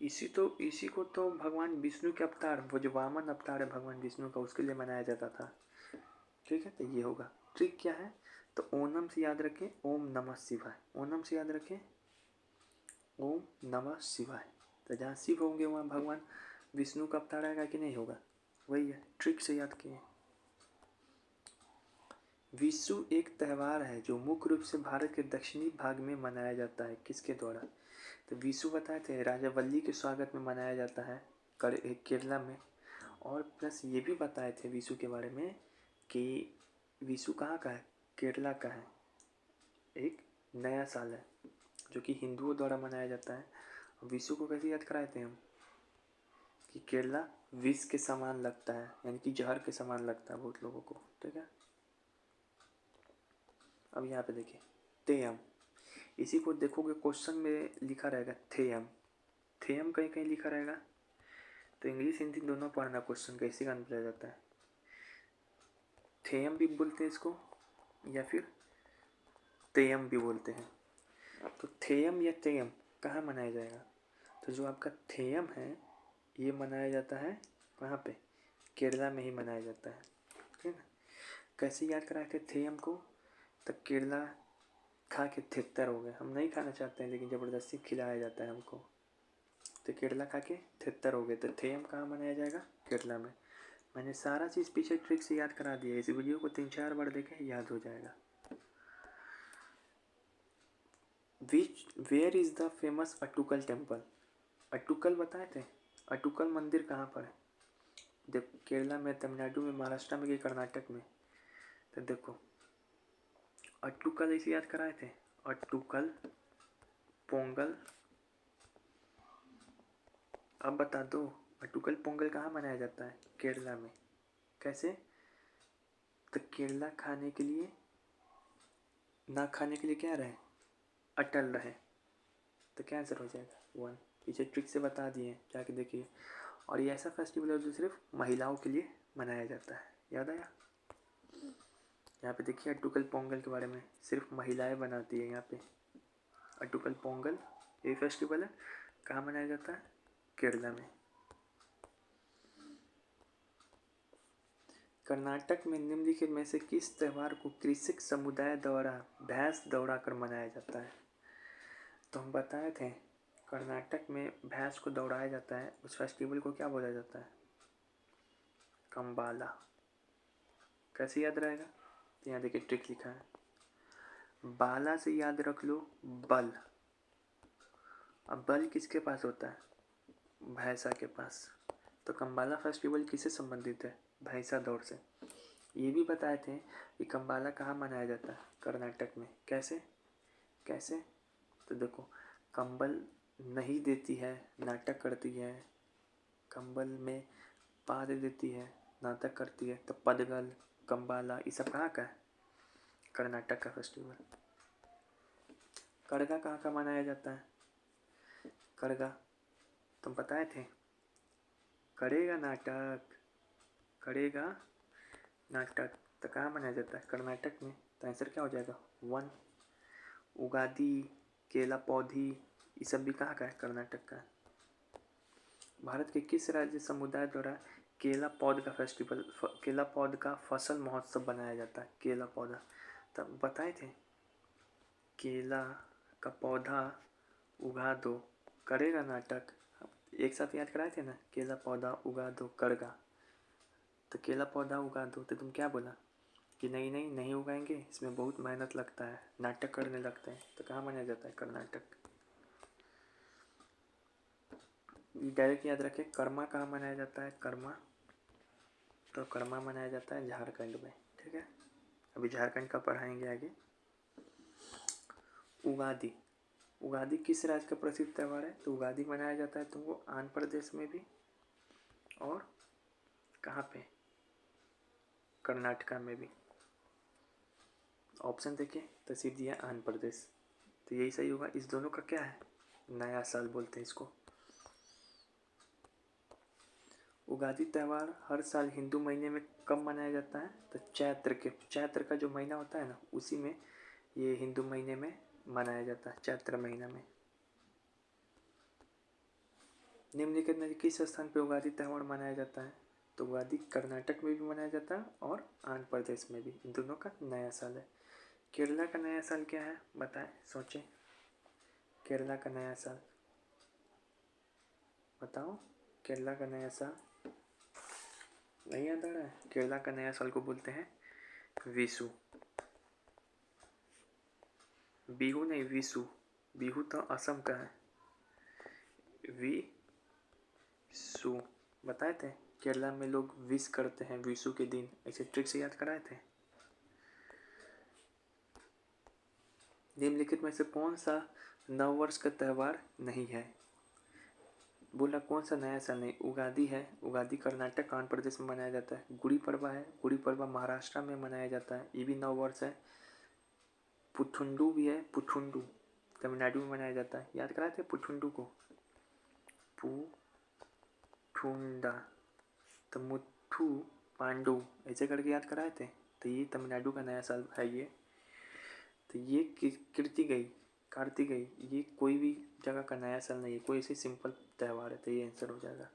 इसी को तो भगवान विष्णु के अवतार, वो जो वामन अवतार है भगवान विष्णु का, उसके लिए मनाया जाता था। ठीक है, तो ये होगा। ट्रिक क्या है, तो ओनम से याद रखें ओम नमः शिवाय, ओनम से याद रखें ओम नमः शिवाय। तो जहाँ शिव होंगे वहाँ भगवान विष्णु का अवतार आएगा कि नहीं होगा, वही है, ट्रिक से याद किए। विशु एक त्यौहार है जो मुख्य रूप से भारत के दक्षिणी भाग में मनाया जाता है, किसके द्वारा, तो विशु बताए थे राजा वल्ली के स्वागत में मनाया जाता है केरला में। और प्लस ये भी बताए थे विशु के बारे में कि विशु कहाँ का है, केरला का है, एक नया साल है जो कि हिंदुओं द्वारा मनाया जाता है। विशु को कैसे याद कराए थे हम कि केरला विष के समान लगता है, यानी कि जहर के समान लगता है बहुत लोगों को, ठीक है। अब यहाँ पे देखिए तेयम, इसी को देखोगे क्वेश्चन में लिखा रहेगा थेयम, थेयम कहीं कहीं लिखा रहेगा, तो इंग्लिश हिंदी दोनों पढ़ना क्वेश्चन का, इसी का आंसर जाता है। थेयम भी बोलते हैं इसको या फिर तेयम भी बोलते हैं। तो थेयम या तेयम कहाँ मनाया जाएगा, तो जो आपका थेयम है ये मनाया जाता है कहाँ पे, केरला में ही मनाया जाता है, ठीक है ना। कैसे याद कराए थे थेयम को, तो केरला खा के थित्तर हो गए, हम नहीं खाना चाहते हैं लेकिन ज़बरदस्ती खिलाया जाता है हमको, तो केरला खा के थित्तर हो गए, तो थेयम कहाँ मनाया जाएगा, केरला में। मैंने सारा चीज़ पीछे ट्रिक से याद करा दिया, इस वीडियो को 3-4 बार देखें याद हो जाएगा। Where is the famous Attukal temple, Attukal बताए थे, अटुकल मंदिर कहाँ पर है, देखो केरला में, तमिलनाडु में, महाराष्ट्र में कि कर्नाटक में, तो देखो अटुकल इसे याद कराए थे, अटुकल पोंगल। अब बता दो अटुकल पोंगल कहाँ मनाया जाता है, केरला में, कैसे, तो केरला खाने के लिए, ना खाने के लिए क्या रहे, अटल रहे, तो क्या आंसर हो जाएगा 1, पीछे ट्रिक से बता दिए हैं, जाके देखिए। और ये ऐसा फेस्टिवल है जो सिर्फ महिलाओं के लिए मनाया जाता है, याद आया। यहाँ पे देखिए अटुकल पोंगल के बारे में, सिर्फ महिलाएं बनाती है यहाँ पे, अटुकल पोंगल ये फेस्टिवल है, कहाँ मनाया जाता है, केरला में। कर्नाटक में निम्नलिखित में से किस त्यौहार को कृषक समुदाय द्वारा भैंस दौड़ाकर मनाया जाता है, तो हम बताए थे कर्नाटक में भैंस को दौड़ाया जाता है, उस फेस्टिवल को क्या बोला जाता है, कंबाला। कैसे याद रहेगा, तो यहाँ देखिए ट्रिक लिखा है, बाला से याद रख लो बल, अब बल किसके पास होता है, भैंसा के पास, तो कंबाला फेस्टिवल किससे संबंधित है, भैंसा दौड़ से। ये भी बताए थे कि कंबाला कहाँ मनाया जाता है, कर्नाटक में, कैसे कैसे, तो देखो कंबल नहीं देती है, नाटक करती है, कंबल में पा दे देती है, नाटक करती है, तो पदगल कंबाला ये सब कहाँ का है, कर्नाटक का फेस्टिवल। करगा कहाँ का मनाया जाता है, करगा तुम बताए थे, करेगा नाटक, करेगा नाटक, तो कहाँ मनाया जाता है, कर्नाटक में, तो आंसर क्या हो जाएगा 1। उगादी, केला पौधी ये सब भी कहाँ का है, कर्नाटक का। भारत के किस राज्य समुदाय द्वारा केला पौध का फेस्टिवल, केला पौध का फसल महोत्सव बनाया जाता है, केला पौधा, तब बताए थे केला का पौधा उगा दो, करेगा नाटक, एक साथ याद कराए थे ना, केला पौधा उगा दो करगा, तो केला पौधा उगा दो, तो तुम क्या बोला कि नहीं नहीं नहीं उगाएंगे, इसमें बहुत मेहनत लगता है, नाटक करने लगते हैं, तो कहाँ मनाया जाता है, कर्नाटक। डायरेक्ट याद रखें कर्मा कहाँ मनाया जाता है, कर्मा, तो कर्मा मनाया जाता है झारखंड में, ठीक है, अभी झारखंड का पढ़ाएंगे आगे। उगादी, उगादी किस राज्य का प्रसिद्ध त्यौहार है, तो उगादी मनाया जाता है तुमको आंध्र प्रदेश में भी, और कहाँ पे, कर्नाटका में भी। ऑप्शन देखिए तो सिर्फ दिया आंध्र प्रदेश, तो यही सही होगा, इस दोनों का क्या है, नया साल बोलते हैं इसको। उगादी त्यौहार हर साल हिंदू महीने में कब मनाया जाता है, तो चैत्र का जो महीना होता है ना, उसी में ये हिंदू महीने में मनाया जाता है, चैत्र महीना में। निम्नलिखित में किस स्थान पर उगादी त्यौहार मनाया जाता है, तो उगादी कर्नाटक में भी मनाया जाता है और आंध्र प्रदेश में भी, इन दोनों का नया साल है। केरला का नया साल क्या है बताएं, सोचें। केरला का नया साल बताओ, केरला का नया साल नहीं याद आ रहा है? केरला का नया साल को बोलते हैं विशु। बिहू नहीं, विशु। बिहू तो असम का है, विशु बताए थे। केरला में लोग विश करते हैं विशु के दिन, ऐसे ट्रिक से याद कराए थे। निम्नलिखित में से कौन सा नववर्ष का त्यौहार नहीं है? बोला कौन सा नया साल नहीं? उगादी है, उगादी कर्नाटक आंध्र प्रदेश में मनाया जाता है। गुड़ी पड़वा है, गुड़ी पड़वा महाराष्ट्र में मनाया जाता है, ये भी नववर्ष है। पुथुंडू भी है, पुथुंडू तमिलनाडु में मनाया जाता है। याद कराए थे पुथुंडू को, पुथुंडा तो मुथु पांडु ऐसे करके याद कराए थे। तो ये तमिलनाडु का नया साल है ये। तो ये कार्तिक ये कोई भी जगह का नया साल नहीं है, कोई ऐसे सिंपल त्यौहार है। तो ये आंसर हो जाएगा।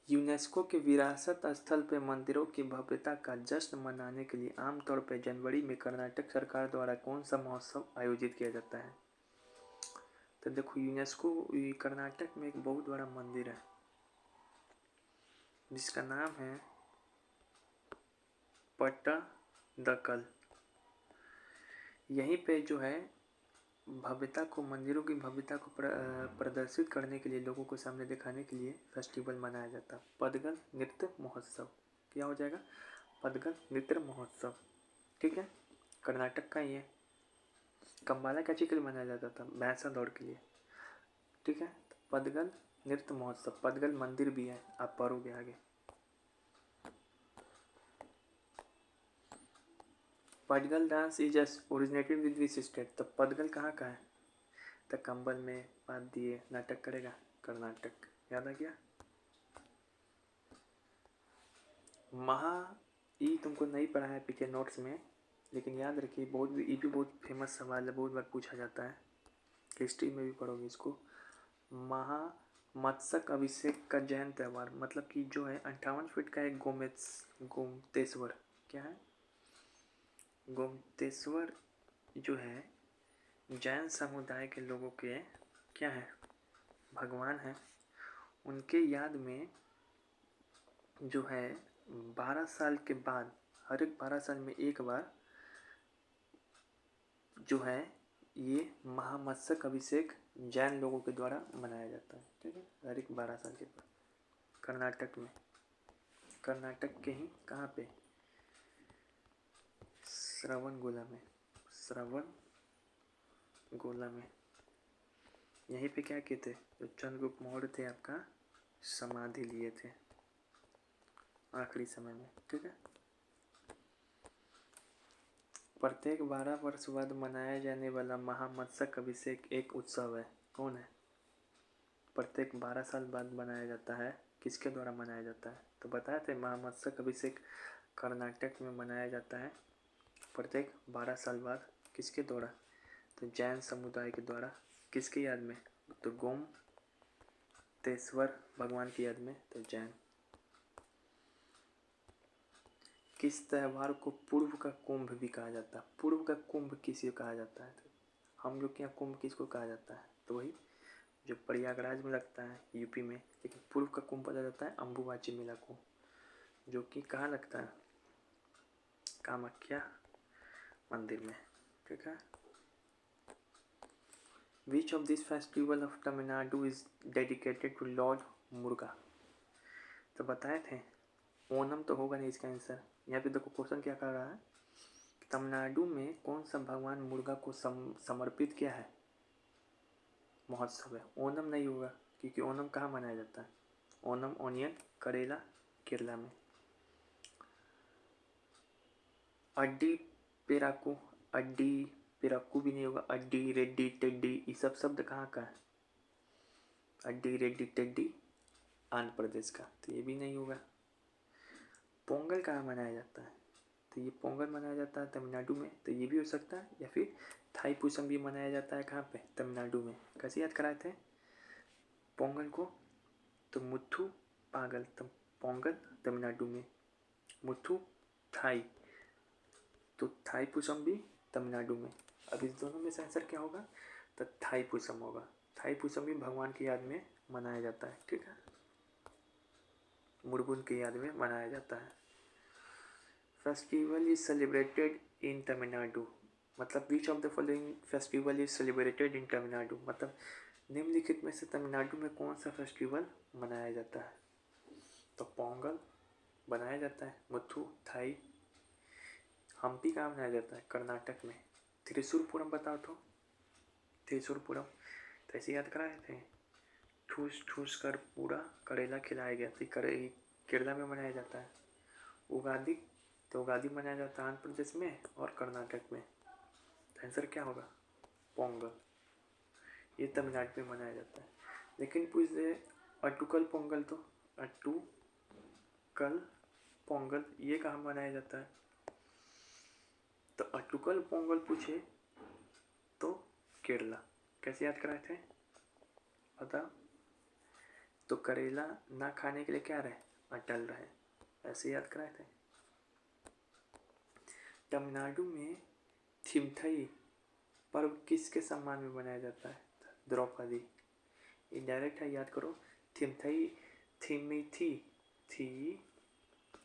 यूनेस्को के विरासत स्थल पे मंदिरों की भव्यता का जश्न मनाने के लिए आमतौर पर जनवरी में कर्नाटक सरकार द्वारा कौन सा महोत्सव आयोजित किया जाता है? तो देखो, यूनेस्को कर्नाटक में एक बहुत बड़ा मंदिर है जिसका नाम है पट्टादकल। यहीं पे जो है भव्यता को, मंदिरों की भव्यता को प्रदर्शित करने के लिए, लोगों को सामने दिखाने के लिए फेस्टिवल मनाया जाता है, पदगल नृत्य महोत्सव। क्या हो जाएगा? पदगल नृत्य महोत्सव। ठीक है, कर्नाटक का ही है। कम्बाला क्या चीज के लिए मनाया जाता था? भैंसा दौड़ के लिए। ठीक है, तो पदगल नृत्य महोत्सव, पदगल मंदिर भी है, आप पढ़ोगे आगे। Padgal dance is originated with which state? तो पदगल कहाँ का है? तो कंबल में बांध दिए नाटक करेगा, कर्नाटक। याद आ गया? ये तुमको नहीं पढ़ा है पीछे नोट्स में, लेकिन याद रखिए, ये भी बहुत फेमस सवाल है, बहुत बार पूछा जाता है, हिस्ट्री में भी पढ़ोगे इसको। महा मत्स्यक अभिषेक का जैन त्यौहार, मतलब कि जो है 58 फीट का एक गोमतेश्वर, क्या है? गोमतेश्वर जो है जैन समुदाय के लोगों के क्या है? भगवान है। उनके याद में जो है 12 साल के बाद, हर एक 12 साल में एक बार जो है ये महामत्स्यक अभिषेक जैन लोगों के द्वारा मनाया जाता है। ठीक है, हर एक 12 साल के बाद। कर्नाटक में, कर्नाटक के ही कहाँ पे? श्रवणगोला में, श्रवणगोला में। यहीं पे क्या किए थे? जो चंद्रगुप्त मौर्य थे आपका, समाधि लिए थे आखिरी समय में। ठीक है, प्रत्येक 12 वर्ष बाद मनाया जाने वाला महामत्स्यक अभिषेक एक उत्सव है। कौन है? प्रत्येक 12 साल बाद मनाया जाता है, किसके द्वारा मनाया जाता है? तो बताए थे, महामत्स्यक अभिषेक कर्नाटक में मनाया जाता है प्रत्येक 12 साल बाद। किसके द्वारा? तो जैन समुदाय के द्वारा। किसके याद में? तो गोमतेश्वर भगवान की याद में, तो जैन। किस त्यौहार को पूर्व का कुंभ भी कहा जाता है? पूर्व का कुंभ किसे कहा जाता है? तो हम लोग के यहाँ कुंभ किसको कहा जाता है? तो वही जो प्रयागराज में लगता है यूपी में, लेकिन पूर्व का कुंभ बोला जाता है अम्बुबाची मेला को, जो कि कहाँ लगता है? कामाख्या मंदिर में। ठीक है, which of this festival of Tamil Nadu is dedicated to lord Murugan? तो बताए थे ओनम तो होगा नहीं इसका आंसर। यहाँ पे देखो क्वेश्चन क्या कर रहा है, तमिलनाडु में कौन सा भगवान मुर्गा को समर्पित किया है महोत्सव है? ओनम नहीं होगा, क्योंकि ओनम कहाँ मनाया जाता है? ओनम ओनियन करेला केरला में। अड्डी पेराकू भी नहीं होगा। अड्डी रेड्डी टेड्डी ये सब शब्द कहाँ का है? अड्डी रेड्डी टेड्डी आंध्र प्रदेश का, तो ये भी नहीं होगा। पोंगल कहाँ मनाया जाता है? तो ये पोंगल मनाया जाता है तमिलनाडु में, तो ये भी हो सकता है। या फिर थाई पुसम भी मनाया जाता है कहाँ पे? तमिलनाडु में। कैसे याद कराए थे पोंगल को? तो मुथु पागल पोंगल तमिलनाडु में। मुथु थाई, तो थाई पुसम भी तमिलनाडु में। अब इस दोनों में से आंसर क्या होगा? तो थाई पुसम होगा। थाई पुसम भी भगवान की याद में मनाया जाता है, ठीक है, मुरुगन की याद में मनाया जाता है। Festival is celebrated in Tamil Nadu, मतलब which of the following festival is celebrated in Tamil Nadu, मतलब निम्नलिखित में से तमिलनाडु में कौन सा फेस्टिवल मनाया जाता है? तो पोंगल मनाया जाता है, मुथु थाई। हम्पी कहाँ मनाया जाता है? कर्नाटक में। त्रिशूरपुरम बताओ तो। त्रिशूरपुरम तो ऐसे याद कराए थे, ठूस ठूस कर पूरा करेला खिलाया गया था, केरला में मनाया जाता है। उगादी, तो उगादी मनाया जाता है आंध्र प्रदेश में और कर्नाटक में। तो आंसर क्या होगा? पोंगल, ये तमिलनाडु में मनाया जाता है। लेकिन पूछ दे अटुकल पोंगल, तो अटुकल पोंगल ये कहाँ मनाया जाता है? तो अटुकल पोंगल पूछे तो केरला। कैसे याद कराए थे पता? तो करेला ना खाने के लिए क्या रहे? अटल रहे, ऐसे याद कराए थे। तमिलनाडु में थिम्थई पर्व किसके सम्मान में मनाया जाता है? द्रौपदी। इनडायरेक्ट है, याद करो। थिम्थई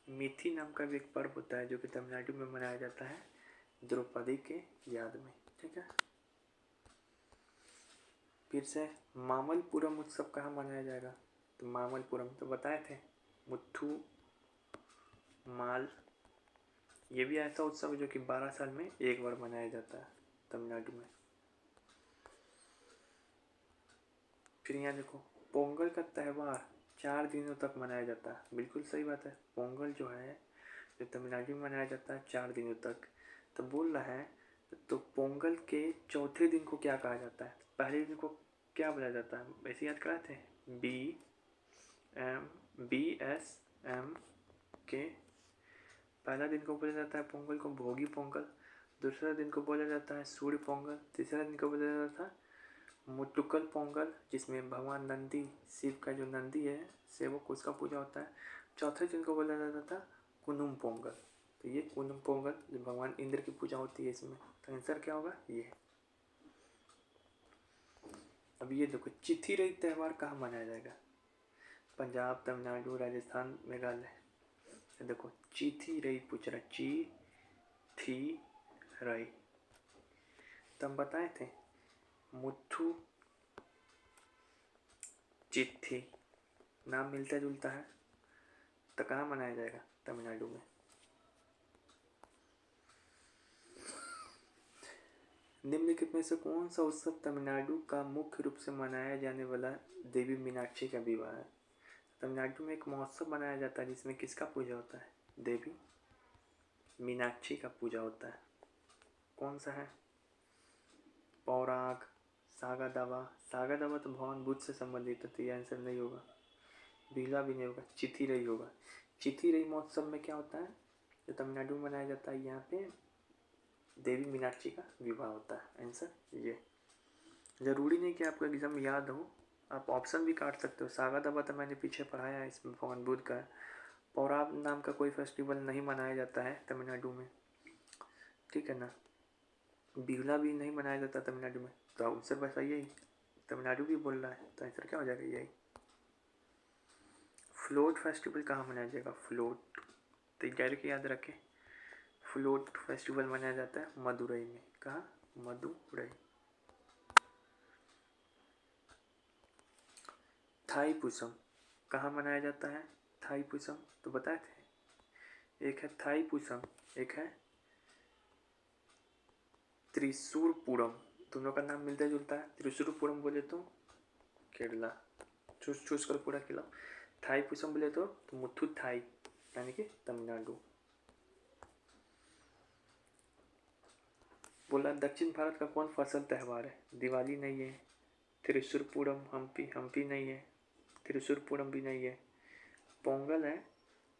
मिथी नाम का भी एक पर्व होता है जो कि तमिलनाडु में मनाया जाता है द्रौपदी के याद में, ठीक है। फिर से मामल्लपुरम उत्सव कहाँ मनाया जाएगा? तो मामल्लपुरम तो बताए थे, मुथु माल, ये भी ऐसा उत्सव है जो कि 12 साल में एक बार मनाया जाता है तमिलनाडु में। फिर यहाँ देखो, पोंगल का त्यौहार 4 दिनों तक मनाया जाता है। बिल्कुल सही बात है, पोंगल जो है जो तमिलनाडु में मनाया जाता है 4 दिनों तक। तो बोल रहा है तो पोंगल के चौथे दिन को क्या कहा जाता है? पहले दिन को क्या बोला जाता है? वैसे याद कराए थे, BSM के। पहला दिन को बोला जाता है पोंगल को भोगी पोंगल, दूसरा दिन को बोला जाता है सूर्य पोंगल, तीसरा दिन को बोला जाता है मुट्टुकल पोंगल जिसमें भगवान नंदी, शिव का जो नंदी है सेवक, उसका पूजा होता है। चौथे दिन को बोला जाता था कुनुम पोंगल। तो ये कुनुम पोंगल जो भगवान इंद्र की पूजा होती है इसमें। तो आंसर क्या होगा? ये। अब ये देखो, चिथी रही त्यौहार कहाँ मनाया जाएगा? पंजाब, तमिलनाडु, राजस्थान, मेघालय। तो देखो चिथी रही पूछ रहा, थी रही, तो हम बताए थे मुथु चिट्ठी, नाम मिलता जुलता है। तो कहाँ मनाया जाएगा? तमिलनाडु में। निम्नलिखित में से कौन सा उत्सव तमिलनाडु का मुख्य रूप से मनाया जाने वाला देवी मीनाक्षी का विवाह है? तमिलनाडु में एक महोत्सव मनाया जाता है जिसमें किसका पूजा होता है? देवी मीनाक्षी का पूजा होता है। कौन सा है? पौराग, सागा दावा। सागा दावा तो भगवान बुद्ध से संबंधित है, तो ये आंसर नहीं होगा। बिहला भी नहीं होगा, चिथी रही होगा। चिथी रही महोत्सव में क्या होता है जो तमिलनाडु में मनाया जाता है? यहाँ पे देवी मीनाक्षी का विवाह होता है। आंसर ये। ज़रूरी नहीं कि आपको एग्जाम याद हो, आप ऑप्शन भी काट सकते हो। सागा दावा तो मैंने पीछे पढ़ाया है, इसमें भगवान बुद्ध का। पौराब नाम का कोई फेस्टिवल नहीं मनाया जाता है तमिलनाडु में, ठीक है ना। बिहला भी नहीं मनाया जाता तमिलनाडु में। तो उससे बस यही तमिलनाडु भी बोल रहा है, तो आंसर क्या हो जाएगा? यही। फ्लोट फेस्टिवल कहाँ मनाया जाएगा? फ्लोट, तो डायरेक्ट याद रखें, फ्लोट फेस्टिवल मनाया जाता है मदुरई में। कहाँ? मदुरई। थाई पुसम कहाँ मनाया जाता है? थाई पुसम तो बताए थे, एक है थाई पुसम, एक है त्रिशूरपुरम। दोनों का नाम मिलता जुलता है। त्रिशूरपुरम बोले तो केरला, चूस चूस कर पूरा खिलाओ। थाई पुसम बोले तो मुथु थाई यानी कि तमिलनाडु। बोला दक्षिण भारत का कौन फसल त्यौहार है? दिवाली नहीं है, त्रिशूरपुरम, हम्पी नहीं है, त्रिशूरपुरम भी नहीं है, पोंगल है।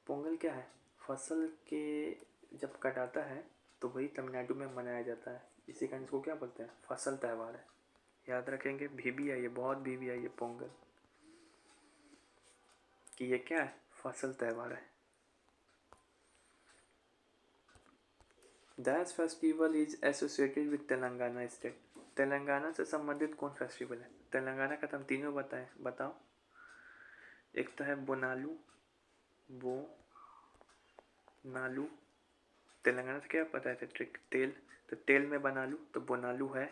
पोंगल क्या है? फसल के जब कटाता है तो वही तमिलनाडु में मनाया जाता है, इसी कारण इसको क्या बोलते हैं? फसल त्यौहार है। याद रखेंगे, भी आई है, बहुत भी आई है पोंगल। कि ये क्या है, फसल त्यौहार है। That festival is associated with Telangana state. Telangana से संबंधित कौन फेस्टिवल है? तेलंगाना का तो हम तीनों बताएं, बताओ। एक तो है बोनालू, बोनालू, तेलंगाना से क्या पता है ट्रिक, तेल, तो तेल में बना लूँ तो बोनालू है।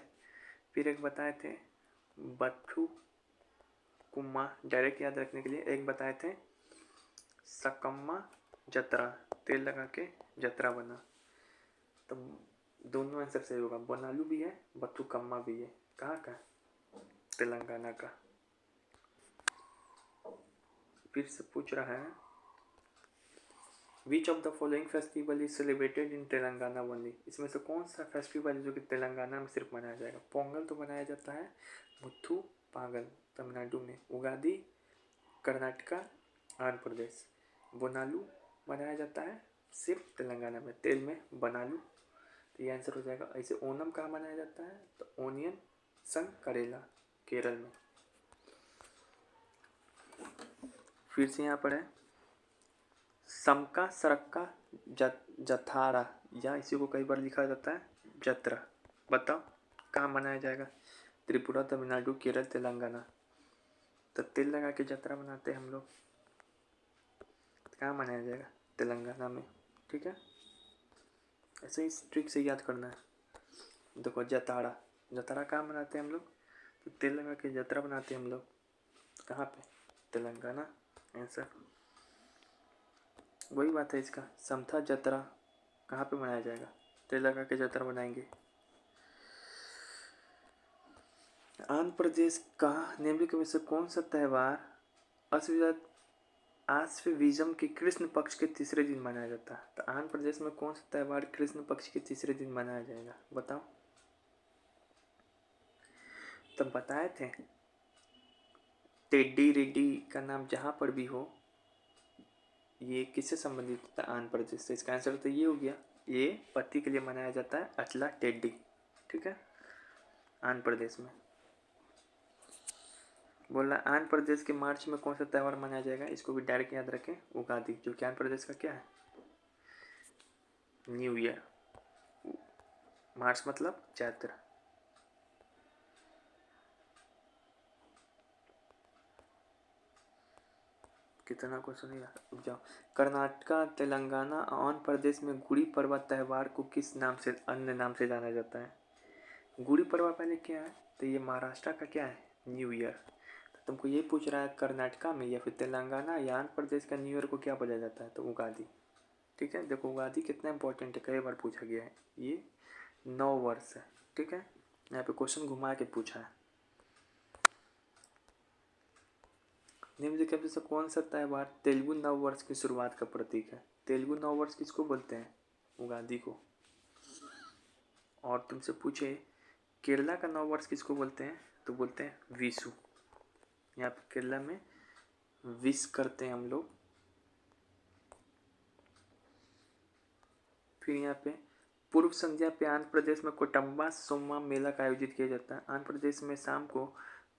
फिर एक बताए थे बथु कुम्मा, डायरेक्ट याद रखने के लिए। एक बताए थे सकम्मा जतरा, तेल लगा के जतरा बना। तो दोनों आंसर सही होगा, बोनालू भी है, बथुकम्मा भी है। कहाँ का? तेलंगाना का। फिर से पूछ रहा है, which of the following festival is celebrated in Telangana only. इसमें से कौन सा फेस्टिवल है जो कि तेलंगाना में सिर्फ मनाया जाएगा? पोंगल तो मनाया जाता है मुथु पागल तमिलनाडु में, उगादी कर्नाटका आंध्र प्रदेश, बोनालू मनाया जाता है सिर्फ तेलंगाना में, तेल में बनालू। तो ये आंसर हो जाएगा। ऐसे ओनम कहाँ मनाया जाता है? तो ओनियन सन करेला, केरल में। फिर से यहाँ पर है समका सरक्का जथारा, या इसी को कई बार लिखा जाता है जत्रा। बताओ कहाँ मनाया जाएगा? त्रिपुरा, तमिलनाडु, केरल, तेलंगाना। तो तेल लगा के जत्रा बनाते हैं हम लोग, कहाँ मनाया जाएगा? तेलंगाना में। ठीक है, ऐसे ही ट्रिक से याद करना है। देखो जतारा, जतारा कहाँ मनाते हैं हम लोग? तो तेल लगा के जतरा बनाते हैं हम लोग, कहाँ पे? तेलंगाना। आंसर वही बात है इसका, समथा जतरा कहाँ पे मनाया जाएगा? तेल लगा के जतरा बनाएंगे। आंध्र प्रदेश का निम्नलिखित में से कौन सा त्यौहार आश्विन के कृष्ण पक्ष के तीसरे दिन मनाया जाता है? तो आंध्र प्रदेश में कौन सा त्यौहार कृष्ण पक्ष के तीसरे दिन मनाया जाएगा? बताओ। तब बताए थे टेड्डी रेड्डी का नाम जहाँ पर भी हो, ये किससे संबंधित होता है? आंध्र प्रदेश से। इसका आंसर तो ये हो गया, ये पति के लिए मनाया जाता है अचला टेड्डी। ठीक है, आंध्र प्रदेश में। बोला आंध्र प्रदेश के मार्च में कौन सा त्यौहार मनाया जाएगा? इसको भी डायरेक्ट याद रखें, उगादी, जो कि आंध्र प्रदेश का क्या है? New year. मार्च मतलब चैत्र। कितना क्वेश्चन याद जाओ। कर्नाटका, तेलंगाना, आंध्र प्रदेश में गुड़ी पड़वा त्यौहार को किस नाम से, अन्य नाम से जाना जाता है? गुड़ी पड़वा पहले क्या है? तो ये महाराष्ट्र का क्या है? New year. तुमको ये पूछ रहा है कर्नाटका में या फिर तेलंगाना या आंध्र प्रदेश का न्यू ईयर को क्या बोला जाता है? तो उगादी। ठीक है, देखो उगादी कितना इंपॉर्टेंट है, कई बार पूछा गया है। ये 9 वर्ष है। ठीक है, यहाँ पे क्वेश्चन घुमा के पूछा है। निम्नलिखित में से कौन सा त्यौहार तेलुगु नव वर्ष की शुरुआत का प्रतीक है? तेलुगु नव वर्ष किसको बोलते हैं? उगादी को। और तुमसे पूछे केरला का नव वर्ष किसको बोलते हैं? तो बोलते हैं विशु। यहाँ पे केरला में विश करते हैं हम लोग। फिर यहाँ पे पूर्व संध्या पे आंध्र प्रदेश में कोटम्बा सोमा मेला का आयोजित किया जाता है। आंध्र प्रदेश में शाम को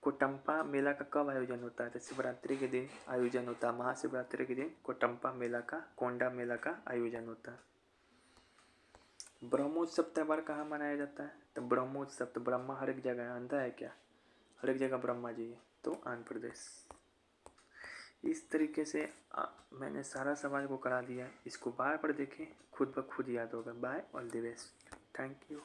कोटम्पा मेला का कब आयोजन होता है? तो शिवरात्रि के दिन आयोजन होता है। महाशिवरात्रि के दिन कोटम्पा मेला का, कोंडा मेला का आयोजन होता है। ब्रह्मोत्सव त्यौहार कहाँ मनाया जाता है? तो ब्रह्मोत्सव, तो ब्रह्मा हर एक जगह है, अंधा है क्या? हर एक जगह ब्रह्मा जी है, तो आंध्र प्रदेश। इस तरीके से मैंने सारा सवाल को करा दिया। इसको बार बार देखें, खुद ब खुद याद होगा। Bye, all the best, thank you.